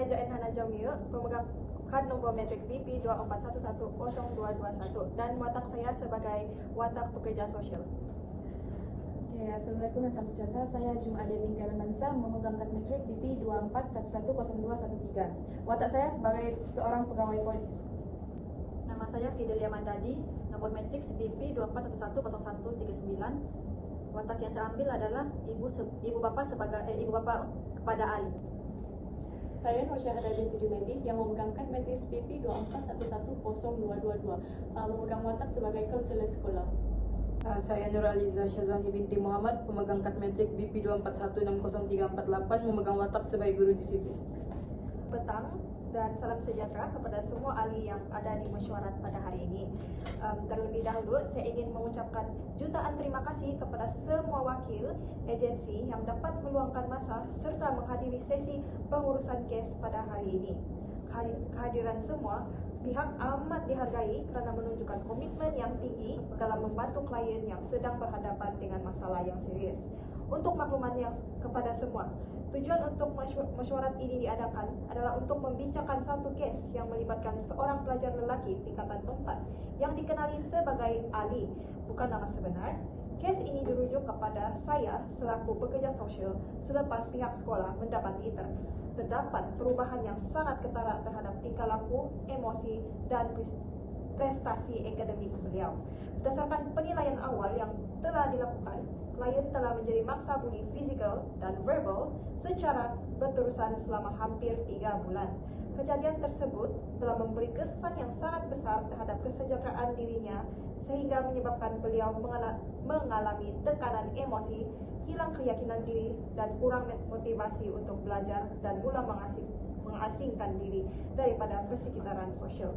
saya Joen Hana Jamil, pemegang kad nomor metrik BP 24110221 dan watak saya sebagai watak pekerja sosial. Ya, Assalamualaikum dan salam sejahtera. Saya Jumadia binti Almansa, memegang kad metrik BP 24110213. Watak saya sebagai seorang pegawai polis. Nama saya Fidelia Mandadi, nomor metrik BP 24110139. Watak yang saya ambil adalah ibu bapa kepada Ali. Saya Nur Syahada binti Junaidi yang memegang kad metrik BP 24110222, memegang watak sebagai kaunselor sekolah. Saya Nur Aliza Syazwani binti Muhammad, pemegang kad metrik BP 24160348, memegang watak sebagai guru disiplin. Petang dan salam sejahtera kepada semua ahli yang ada di mesyuarat pada hari ini. Terlebih dahulu, saya ingin mengucapkan jutaan terima kasih kepada semua wakil agensi yang dapat meluangkan masa serta menghadiri sesi pengurusan kes pada hari ini. Kehadiran semua pihak amat dihargai kerana menunjukkan komitmen yang tinggi dalam membantu klien yang sedang berhadapan dengan masalah yang serius. Untuk makluman yang kepada semua, tujuan untuk mesyuarat ini diadakan adalah untuk membincangkan satu kes yang melibatkan seorang pelajar lelaki tingkatan 4 yang dikenali sebagai Ali, bukan nama sebenar. Kes ini dirujuk kepada saya selaku pekerja sosial selepas pihak sekolah mendapati terdapat perubahan yang sangat ketara terhadap tingkah laku, emosi, dan prestasi akademik beliau. Berdasarkan penilaian awal yang telah dilakukan, klien telah menjadi mangsa buli fizikal dan verbal secara berterusan selama hampir 3 bulan. Kejadian tersebut telah memberi kesan yang sangat besar terhadap kesejahteraan dirinya sehingga menyebabkan beliau mengalami tekanan emosi, hilang keyakinan diri, dan kurang motivasi untuk belajar dan mula mengasingkan diri daripada persekitaran sosial.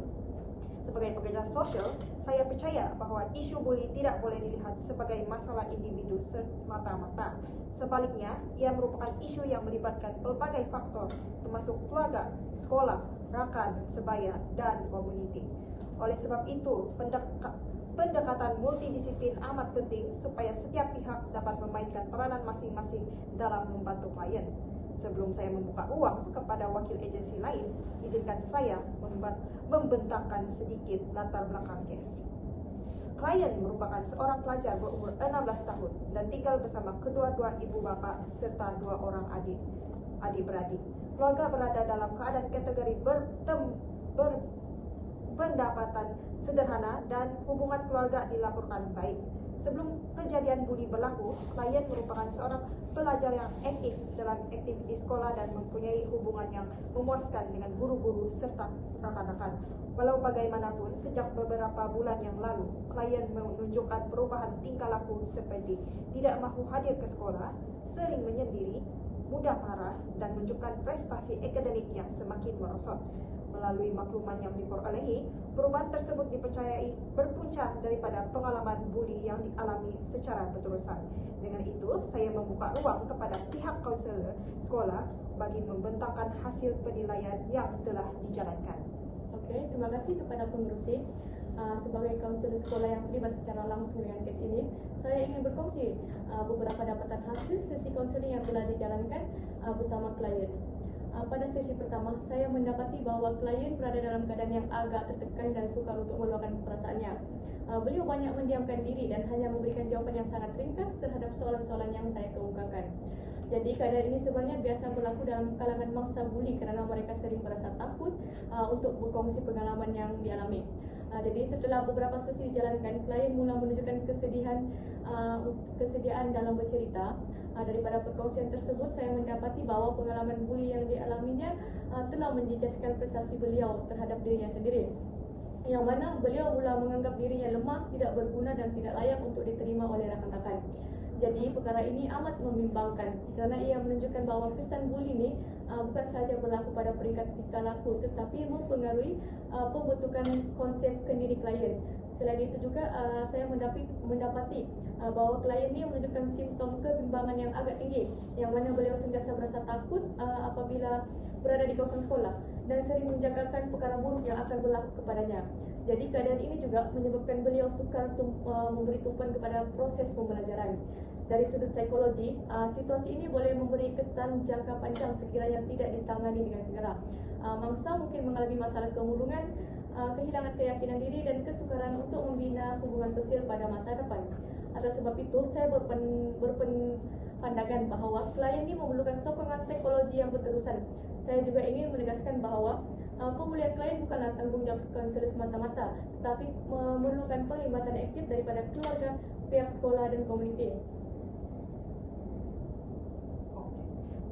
Sebagai pekerja sosial, saya percaya bahawa isu buli tidak boleh dilihat sebagai masalah individu semata-mata. Sebaliknya, ia merupakan isu yang melibatkan pelbagai faktor, termasuk keluarga, sekolah, rakan, sebaya, dan komuniti. Oleh sebab itu, pendekatan multidisiplin amat penting supaya setiap pihak dapat memainkan peranan masing-masing dalam membantu klien. Sebelum saya membuka ruang kepada wakil agensi lain, izinkan saya membentangkan sedikit latar belakang kes. Klien merupakan seorang pelajar berumur 16 tahun dan tinggal bersama kedua-dua ibu bapa serta 2 orang adik-beradik. Keluarga berada dalam keadaan kategori pendapatan sederhana dan hubungan keluarga dilaporkan baik. Sebelum kejadian buli berlaku, klien merupakan seorang pelajar yang aktif dalam aktiviti sekolah dan mempunyai hubungan yang memuaskan dengan guru-guru serta rakan-rakan. Walau bagaimanapun, sejak beberapa bulan yang lalu, klien menunjukkan perubahan tingkah laku seperti tidak mahu hadir ke sekolah, sering menyendiri, mudah marah, dan menunjukkan prestasi akademik yang semakin merosot. Melalui makluman yang diperolehi, perubahan tersebut dipercayai berpunca daripada pengalaman buli yang dialami secara berterusan. Dengan itu, saya membuka ruang kepada pihak kaunselor sekolah bagi membentangkan hasil penilaian yang telah dijalankan. Okey, terima kasih kepada pengerusi. Sebagai kaunselor sekolah yang terlibat secara langsung dengan kes ini, saya ingin berkongsi beberapa dapatan hasil sesi kaunseling yang telah dijalankan bersama klien. Pada sesi pertama, saya mendapati bahawa klien berada dalam keadaan yang agak tertekan dan sukar untuk meluahkan perasaannya. Beliau banyak mendiamkan diri dan hanya memberikan jawapan yang sangat ringkas terhadap soalan-soalan yang saya kemukakan. Jadi keadaan ini sebenarnya biasa berlaku dalam kalangan mangsa buli kerana mereka sering merasa takut untuk berkongsi pengalaman yang dialami. Jadi setelah beberapa sesi dijalankan, klien mula menunjukkan kesediaan dalam bercerita. Daripada perkongsian tersebut, saya mendapati bahawa pengalaman buli yang dialaminya telah menjejaskan prestasi beliau terhadap dirinya sendiri, yang mana beliau mula menganggap dirinya lemah, tidak berguna dan tidak layak untuk diterima oleh rakan-rakan. Jadi perkara ini amat membimbangkan kerana ia menunjukkan bahawa kesan buli ini bukan sahaja berlaku pada peringkat tingkah laku tetapi mempengaruhi pembentukan konsep kendiri klien. Selain itu juga saya mendapati bahawa klien ini menunjukkan simptom kebimbangan yang agak tinggi, yang mana beliau sentiasa berasa takut apabila berada di kawasan sekolah dan sering menjangkakan perkara buruk yang akan berlaku kepadanya. Jadi keadaan ini juga menyebabkan beliau sukar memberi tumpuan kepada proses pembelajaran. Dari sudut psikologi, situasi ini boleh memberi kesan jangka panjang sekiranya tidak ditangani dengan segera. Mangsa mungkin mengalami masalah kemurungan, kehilangan keyakinan diri dan kesukaran untuk membina hubungan sosial pada masa depan. Atas sebab itu, saya berpandangan bahwa klien ini memerlukan sokongan psikologi yang berterusan. Saya juga ingin menegaskan bahwa pemulihan klien bukanlah tanggungjawab konselor semata-mata, tetapi memerlukan pelibatan aktif daripada keluarga, pihak sekolah dan komuniti.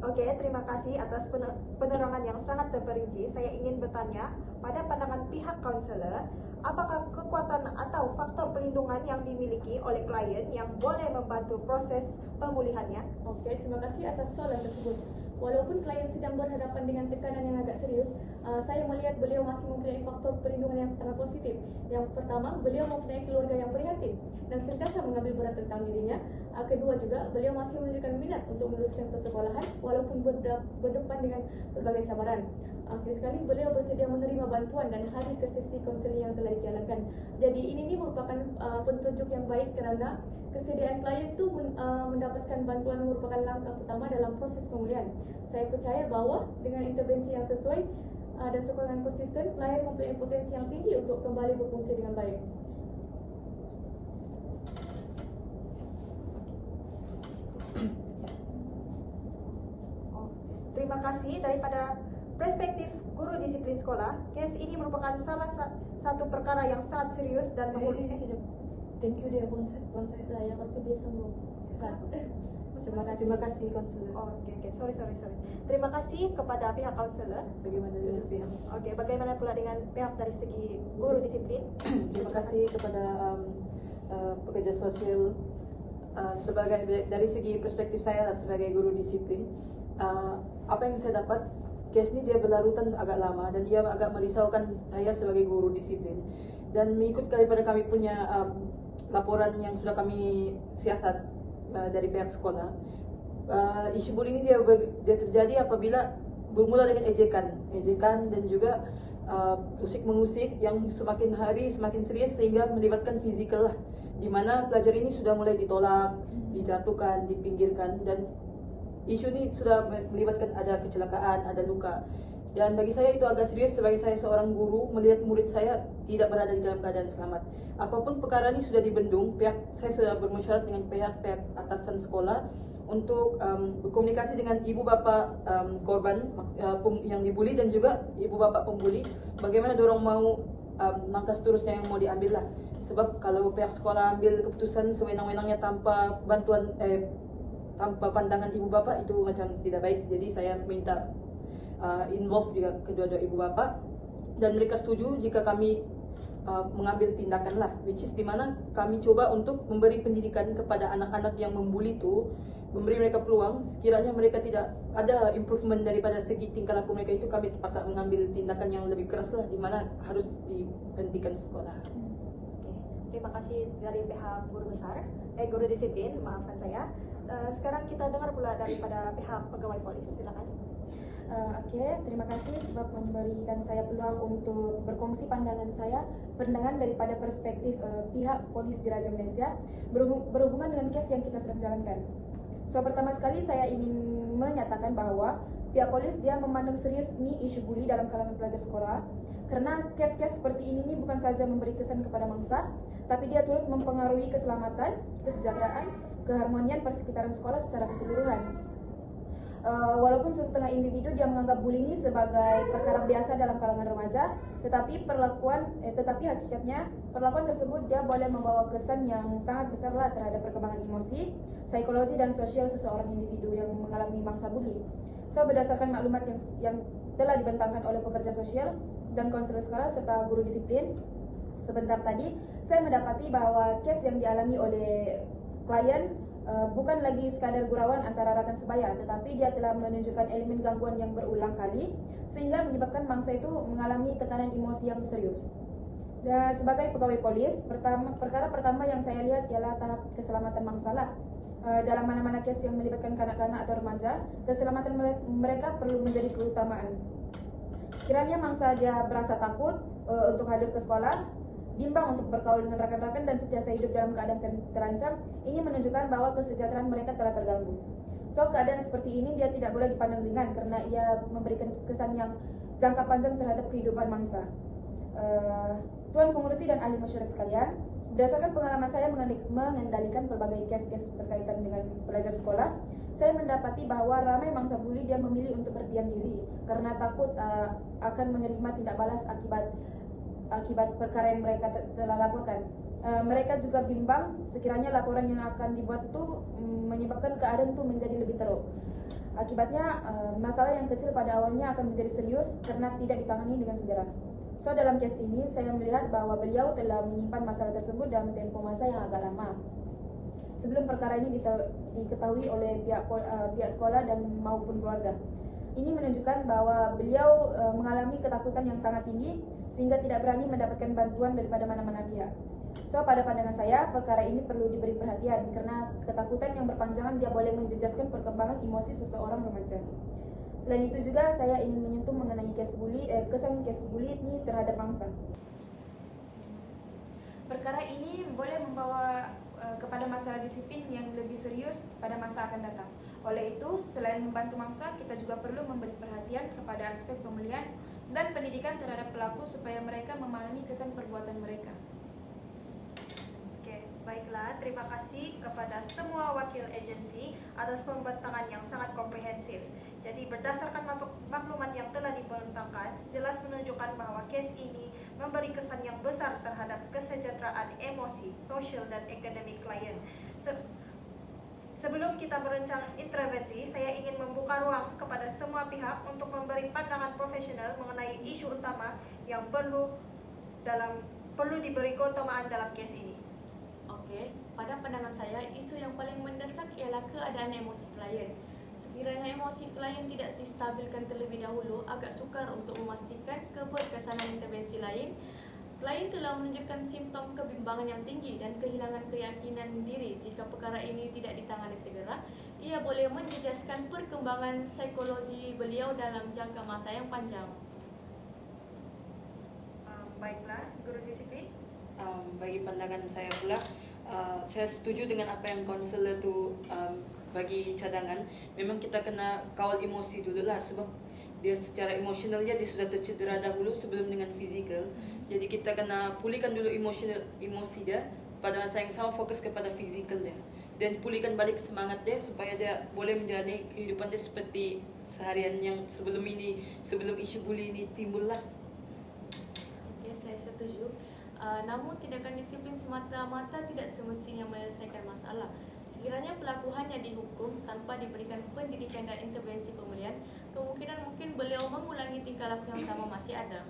Oke, terima kasih atas penerangan yang sangat terperinci. Saya ingin bertanya, pada pandangan pihak konselor, apakah kekuatan atau faktor pelindungan yang dimiliki oleh klien yang boleh membantu proses pemulihannya? Oke, terima kasih atas soalan tersebut. Walaupun klien sedang berhadapan dengan tekanan yang agak serius, saya melihat beliau masih mempunyai faktor perlindungan yang sangat positif. Yang pertama, beliau mempunyai keluarga yang prihatin dan sentiasa mengambil berat tentang dirinya. Kedua juga, beliau masih menunjukkan minat untuk meneruskan persekolahan walaupun berdepan dengan berbagai cabaran. Akhir sekali, beliau bersedia menerima bantuan dan hadir ke sesi konseling yang telah dijalankan. Jadi ini merupakan petunjuk yang baik kerana kesediaan klien itu mendapatkan bantuan merupakan langkah pertama dalam proses pemulihan. Saya percaya bahawa dengan intervensi yang sesuai dan sokongan konsisten, klien mempunyai potensi yang tinggi untuk kembali berfungsi dengan baik. Terima kasih. Daripada perspektif guru disiplin sekolah, kes ini merupakan salah satu perkara yang sangat serius dan Thank you dia Bonsai. Saya bersedia sambung. Terima kasih konselor. Oke, sorry. Terima kasih kepada pihak konselor. Bagaimana dengan pihak? Oke, bagaimana pula dengan pihak dari segi guru disiplin? Terima kasih kepada pekerja sosial. Sebagai dari segi perspektif saya sebagai guru disiplin, apa yang saya dapat, kes ini dia berlarutan agak lama dan dia agak merisaukan saya sebagai guru disiplin. Dan mengikut daripada kami punya laporan yang sudah kami siasat dari pihak sekolah, isu bullying ini dia terjadi apabila bermula dengan ejekan dan juga usik mengusik yang semakin hari semakin serius sehingga melibatkan fizikal lah, di mana pelajar ini sudah mulai ditolak, dijatuhkan, dipinggirkan, dan isu ini sudah melibatkan ada kecelakaan, ada luka. Dan bagi saya itu agak serius sebagai saya seorang guru melihat murid saya tidak berada di dalam keadaan selamat. Apapun perkara ini sudah dibendung, saya sudah bermusyawarah dengan pihak atasan sekolah untuk berkomunikasi dengan ibu bapa korban yang dibuli dan juga ibu bapa pembuli, bagaimana dorong mau langkah seterusnya yang mau diambil lah. Sebab kalau pihak sekolah ambil keputusan sewenang-wenangnya tanpa bantuan tanpa pandangan ibu bapa, itu macam tidak baik. Jadi saya minta involve juga kedua-dua ibu bapa, dan mereka setuju jika kami mengambil tindakan lah, which is dimana kami coba untuk memberi pendidikan kepada anak-anak yang membuli itu, memberi mereka peluang. Sekiranya mereka tidak ada improvement daripada segi tingkah laku mereka itu, kami terpaksa mengambil tindakan yang lebih keras lah, dimana harus dihentikan sekolah. Terima kasih dari pihak guru disiplin, maafkan saya. Sekarang kita dengar pula daripada pihak pegawai polis, silakan. Terima kasih sebab memberikan saya peluang untuk berkongsi pandangan daripada perspektif pihak polis Diraja Malaysia berhubungan dengan kes yang kita sedang jalankan. So, pertama sekali saya ingin menyatakan bahwa pihak polis dia memandang serius ni isu bully dalam kalangan pelajar sekolah, kerana kes-kes seperti ini bukan saja memberi kesan kepada mangsa, tapi dia turut mempengaruhi keselamatan, kesejahteraan, keharmonian persekitaran sekolah secara keseluruhan. Walaupun setengah individu dia menganggap bullying ini sebagai perkara biasa dalam kalangan remaja, tetapi hakikatnya perlakuan tersebut dia boleh membawa kesan yang sangat besarlah terhadap perkembangan emosi, psikologi dan sosial seseorang individu yang mengalami mangsa bully. So, berdasarkan maklumat yang telah dibentangkan oleh pekerja sosial dan konselor sekolah serta guru disiplin sebentar tadi, saya mendapati bahwa kes yang dialami oleh klien bukan lagi sekadar gurauan antara rakan sebaya, tetapi dia telah menunjukkan elemen gangguan yang berulang kali sehingga menyebabkan mangsa itu mengalami tekanan emosi yang serius. Dan sebagai pegawai polis, perkara pertama yang saya lihat ialah tahap keselamatan mangsa lah. Dalam mana-mana kes yang melibatkan kanak-kanak atau remaja, keselamatan mereka perlu menjadi keutamaan. Sekiranya mangsa dia berasa takut untuk hadir ke sekolah, bimbang untuk bergaul dengan rekan-rekan dan sentiasa hidup dalam keadaan terancam, ini menunjukkan bahwa kesejahteraan mereka telah terganggu. So, keadaan seperti ini dia tidak boleh dipandang ringan karena ia memberikan kesan yang jangka panjang terhadap kehidupan bangsa. Tuan pengurusi dan ahli masyarakat sekalian, berdasarkan pengalaman saya mengendalikan berbagai kes-kes berkaitan dengan pelajar sekolah, saya mendapati bahwa ramai mangsa bully dia memilih untuk berdiam diri karena takut akan menerima tindak balas akibat perkara yang mereka telah laporkan. Mereka juga bimbang sekiranya laporan yang akan dibuat itu menyebabkan keadaan itu menjadi lebih teruk. Akibatnya masalah yang kecil pada awalnya akan menjadi serius karena tidak ditangani dengan segera. So, dalam kes ini saya melihat bahwa beliau telah menyimpan masalah tersebut dalam tempo masa yang agak lama sebelum perkara ini diketahui oleh pihak sekolah dan maupun keluarga. Ini menunjukkan bahwa beliau mengalami ketakutan yang sangat tinggi sehingga tidak berani mendapatkan bantuan daripada mana-mana pihak. So, pada pandangan saya, perkara ini perlu diberi perhatian karena ketakutan yang berpanjangan dia boleh menjejaskan perkembangan emosi seseorang remaja. Selain itu juga saya ingin menyentuh mengenai kesan kes bully ini terhadap bangsa. Perkara ini boleh membawa kepada masalah disiplin yang lebih serius pada masa akan datang. Oleh itu, selain membantu mangsa, kita juga perlu memberi perhatian kepada aspek pemulihan dan pendidikan terhadap pelaku supaya mereka memahami kesan perbuatan mereka. Baiklah, terima kasih kepada semua wakil agensi atas pembentangan yang sangat komprehensif. Jadi berdasarkan maklumat yang telah dibentangkan, jelas menunjukkan bahwa kes ini memberi kesan yang besar terhadap kesejahteraan emosi, sosial, dan akademik klien. Sebelum kita merancang intervensi, saya ingin membuka ruang kepada semua pihak untuk memberi pandangan profesional mengenai isu utama yang perlu diberi keutamaan dalam kes ini. Pada pandangan saya, isu yang paling mendesak ialah keadaan emosi klien. Sekiranya emosi klien tidak distabilkan terlebih dahulu, agak sukar untuk memastikan keberkesanan intervensi lain. Klien telah menunjukkan simptom kebimbangan yang tinggi dan kehilangan keyakinan diri. Jika perkara ini tidak ditangani segera, ia boleh menjejaskan perkembangan psikologi beliau dalam jangka masa yang panjang. Baiklah, Guru Disiplin. Bagi pandangan saya pula, saya setuju dengan apa yang konselor tu bagi cadangan. Memang kita kena kawal emosi dulu lah, sebab dia secara emosionalnya dia sudah tercedera dahulu sebelum dengan fizikal. Jadi kita kena pulihkan dulu emosi dia, pada masa yang sama fokus kepada fizikal dia, dan pulihkan balik semangat dia supaya dia boleh menjalani kehidupan dia seperti seharian yang sebelum isu bully ini timbul lah. Saya setuju. Namun tindakan disiplin semata-mata tidak semestinya menyelesaikan masalah. Sekiranya pelaku hanya dihukum tanpa diberikan pendidikan dan intervensi pemulihan, kemungkinan mungkin beliau mengulangi tingkah laku yang sama masih ada.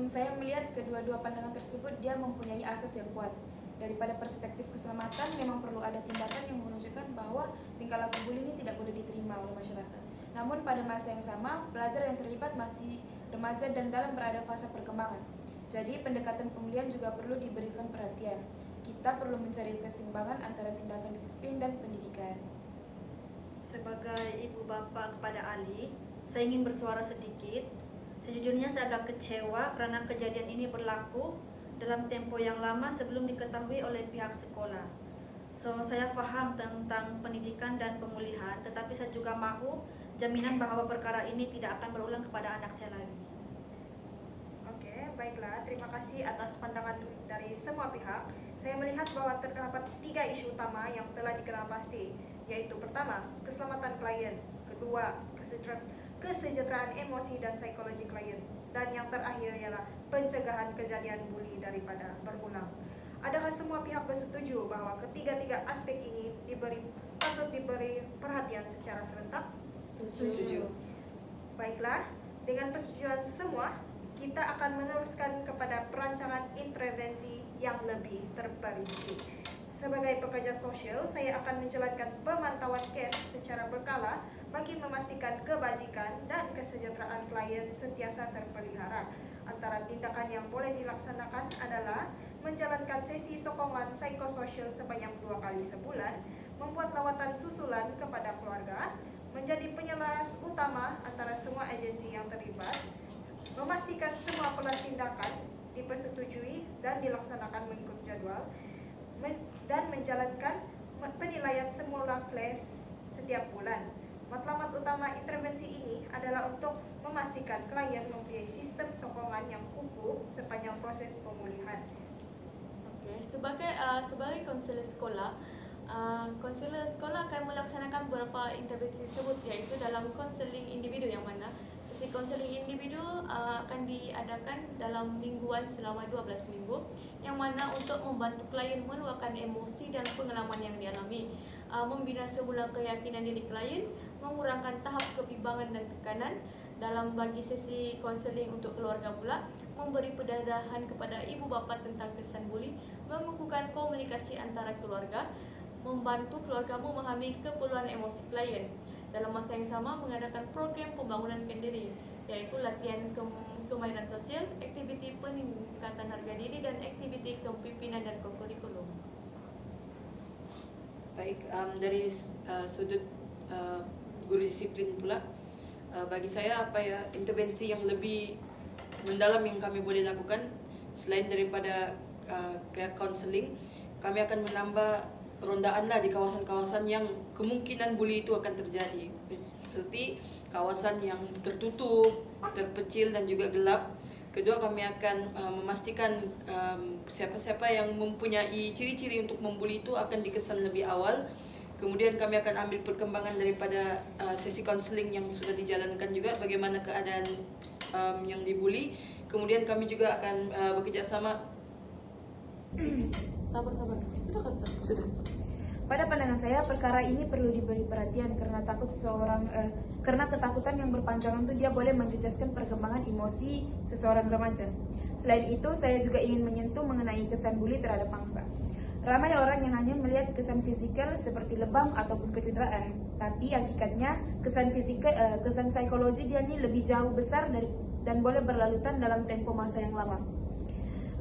Saya melihat kedua-dua pandangan tersebut dia mempunyai asas yang kuat. Daripada perspektif keselamatan, memang perlu ada tindakan yang menunjukkan bahwa tingkah laku bully ini tidak boleh diterima oleh masyarakat. Namun pada masa yang sama, pelajar yang terlibat masih remaja dan dalam berada fase perkembangan. Jadi pendekatan pemulihan juga perlu diberikan perhatian. Kita perlu mencari keseimbangan antara tindakan disiplin dan pendidikan. Sebagai ibu bapa kepada Ali, saya ingin bersuara sedikit. Sejujurnya saya agak kecewa karena kejadian ini berlaku dalam tempo yang lama sebelum diketahui oleh pihak sekolah. So, saya faham tentang pendidikan dan pemulihan, tetapi saya juga mahu jaminan bahwa perkara ini tidak akan berulang kepada anak saya lagi. Baiklah, terima kasih atas pandangan dari semua pihak. Saya melihat bahwa terdapat 3 isu utama yang telah dikenal pasti, yaitu pertama, keselamatan klien, kedua, kesejahteraan emosi dan psikologi klien, dan yang terakhir ialah pencegahan kejadian bully daripada berulang. Adakah semua pihak bersetuju bahwa ketiga-tiga aspek ini patut diberi perhatian secara serentak? Setuju. Baiklah, dengan persetujuan semua, kita akan meneruskan kepada perancangan intervensi yang lebih terperinci. Sebagai pekerja sosial, saya akan menjalankan pemantauan kes secara berkala bagi memastikan kebajikan dan kesejahteraan klien sentiasa terpelihara. Antara tindakan yang boleh dilaksanakan adalah menjalankan sesi sokongan psikososial sebanyak 2 kali sebulan, membuat lawatan susulan kepada keluarga, menjadi penyelaras utama antara semua agensi yang terlibat, memastikan semua pelan tindakan dipersetujui dan dilaksanakan mengikut jadwal, dan menjalankan penilaian semula kelas setiap bulan. Matlamat utama intervensi ini adalah untuk memastikan klien mempunyai sistem sokongan yang kukuh sepanjang proses pemulihan. Okey, sebagai konselor sekolah akan melaksanakan beberapa intervensi tersebut, iaitu dalam konseling individu, yang mana sesi konseling individu akan diadakan dalam mingguan selama 12 minggu, yang mana untuk membantu klien meluahkan emosi dan pengalaman yang dialami, membina semula keyakinan diri klien, mengurangkan tahap kebimbangan dan tekanan. Dalam bagi sesi konseling untuk keluarga pula, memberi pendarahan kepada ibu bapa tentang kesan buli, mengukuhkan komunikasi antara keluarga, membantu keluarga memahami keperluan emosi klien. Dalam masa yang sama, mengadakan program pembangunan diri, iaitu latihan kemahiran sosial, aktiviti peningkatan harga diri, dan aktiviti kepimpinan dan kurikulum. Baik, dari sudut guru disiplin pula, bagi saya intervensi yang lebih mendalam yang kami boleh lakukan selain daripada pihak konseling, kami akan menambah rondaan di kawasan-kawasan yang kemungkinan buli itu akan terjadi, seperti kawasan yang tertutup, terpecil dan juga gelap. Kedua, kami akan memastikan siapa-siapa yang mempunyai ciri-ciri untuk membuli itu akan dikesan lebih awal. Kemudian kami akan ambil perkembangan daripada sesi konseling yang sudah dijalankan juga, bagaimana keadaan yang dibuli. Kemudian kami juga akan bekerjasama. Sabar. Sudah. Pada pandangan saya, perkara ini perlu diberi perhatian karena karena ketakutan yang berpanjangan itu dia boleh menjejaskan perkembangan emosi seseorang remaja. Selain itu, saya juga ingin menyentuh mengenai kesan buli terhadap mangsa. Ramai orang yang hanya melihat kesan fisikal seperti lebam ataupun kecederaan, tapi hakikatnya kesan psikologi dia ini lebih jauh besar dan boleh berlalutan dalam tempo masa yang lama.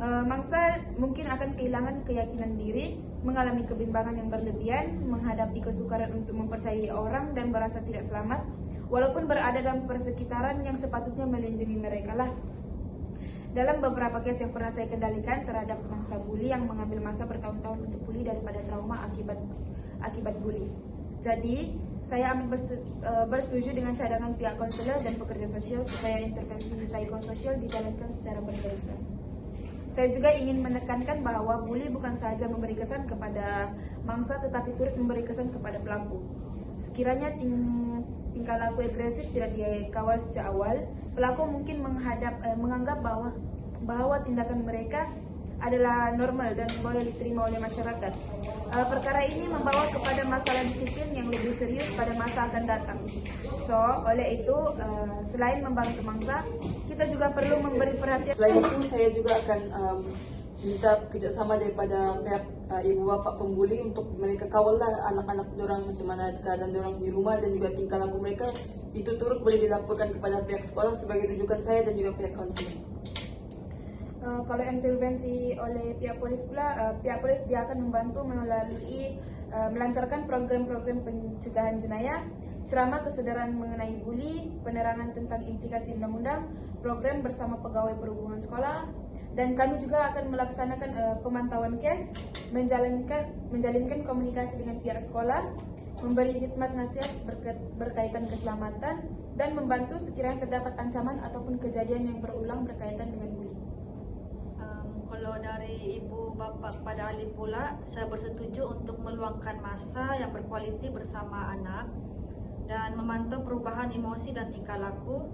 Mangsa mungkin akan kehilangan keyakinan diri, mengalami kebimbangan yang berlebihan, menghadapi kesukaran untuk mempercayai orang dan merasa tidak selamat, walaupun berada dalam persekitaran yang sepatutnya melindungi mereka lah. Dalam beberapa kes yang pernah saya kendalikan terhadap mangsa buli yang mengambil masa bertahun-tahun untuk pulih daripada trauma akibat buli. Jadi, saya amat bersetuju dengan cadangan pihak konselor dan pekerja sosial supaya intervensi psikososial dijalankan secara berterusan. Saya juga ingin menekankan bahwa buli bukan saja memberi kesan kepada mangsa tetapi turut memberi kesan kepada pelaku. Sekiranya tingkah laku agresif tidak dikawal sejak awal, pelaku mungkin menganggap bahwa tindakan mereka adalah normal dan boleh diterima oleh masyarakat. Perkara ini membawa kepada masalah disiplin yang lebih serius pada masa akan datang. So, oleh itu, selain membantu mangsa, kita juga perlu memberi perhatian. Selain itu, saya juga akan minta kerjasama daripada pihak ibu bapa pembuli untuk mereka kawallah anak-anak dorang macam mana keadaan dorang di rumah dan juga tingkah laku mereka itu turut boleh dilaporkan kepada pihak sekolah sebagai rujukan saya dan juga pihak konseling. Kalau intervensi oleh pihak polis pula, pihak polis dia akan membantu melalui melancarkan program-program pencegahan jenayah, ceramah kesedaran mengenai buli, penerangan tentang implikasi undang-undang, program bersama pegawai perhubungan sekolah, dan kami juga akan melaksanakan pemantauan kes, menjalinkan komunikasi dengan pihak sekolah, memberi khidmat nasihat berkaitan keselamatan, dan membantu sekiranya terdapat ancaman ataupun kejadian yang berulang berkaitan dengan buli. Kalau dari ibu bapa kepada ahli pula, saya bersetuju untuk meluangkan masa yang berkualiti bersama anak dan memantau perubahan emosi dan tingkah laku.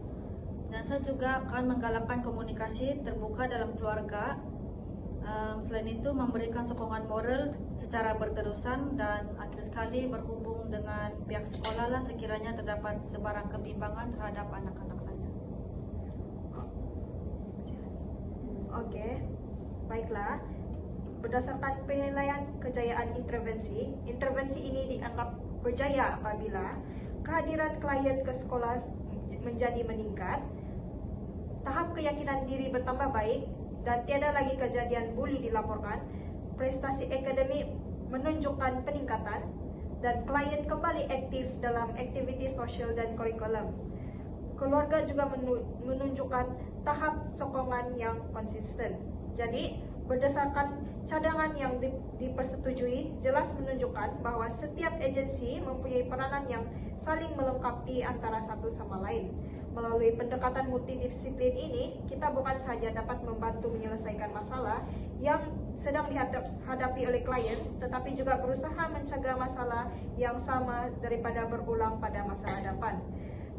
Dan saya juga akan menggalakkan komunikasi terbuka dalam keluarga. Selain itu, memberikan sokongan moral secara berterusan dan akhir sekali berhubung dengan pihak sekolah lah sekiranya terdapat sebarang kebimbangan terhadap anak-anak saya. Oke. Baiklah, berdasarkan penilaian kejayaan intervensi ini dianggap berjaya apabila kehadiran klien ke sekolah menjadi meningkat, tahap keyakinan diri bertambah baik, dan tiada lagi kejadian buli dilaporkan, prestasi akademik menunjukkan peningkatan, dan klien kembali aktif dalam aktiviti sosial dan kurikulum. Keluarga juga menunjukkan tahap sokongan yang konsisten. Jadi, berdasarkan cadangan yang dipersetujui, jelas menunjukkan bahwa setiap agensi mempunyai peranan yang saling melengkapi antara satu sama lain. Melalui pendekatan multidisiplin ini, kita bukan saja dapat membantu menyelesaikan masalah yang sedang dihadapi oleh klien, tetapi juga berusaha mencegah masalah yang sama daripada berulang pada masa hadapan.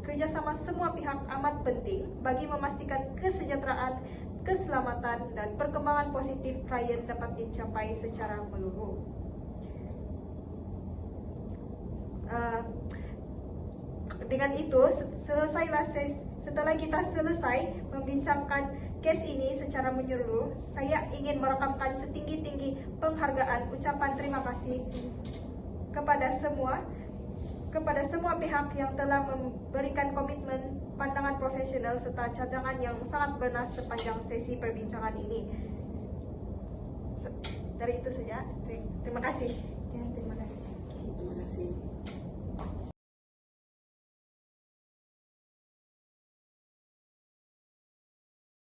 Kerjasama semua pihak amat penting bagi memastikan kesejahteraan, keselamatan, dan perkembangan positif klien dapat dicapai secara menyeluruh. Dengan itu, setelah kita selesai membincangkan kes ini secara menyeluruh, saya ingin merakamkan setinggi-tinggi penghargaan ucapan terima kasih kepada semua pihak yang telah memberikan komitmen, pandangan profesional, serta cadangan yang sangat bernas sepanjang sesi perbincangan ini. Dari itu saja, terima kasih.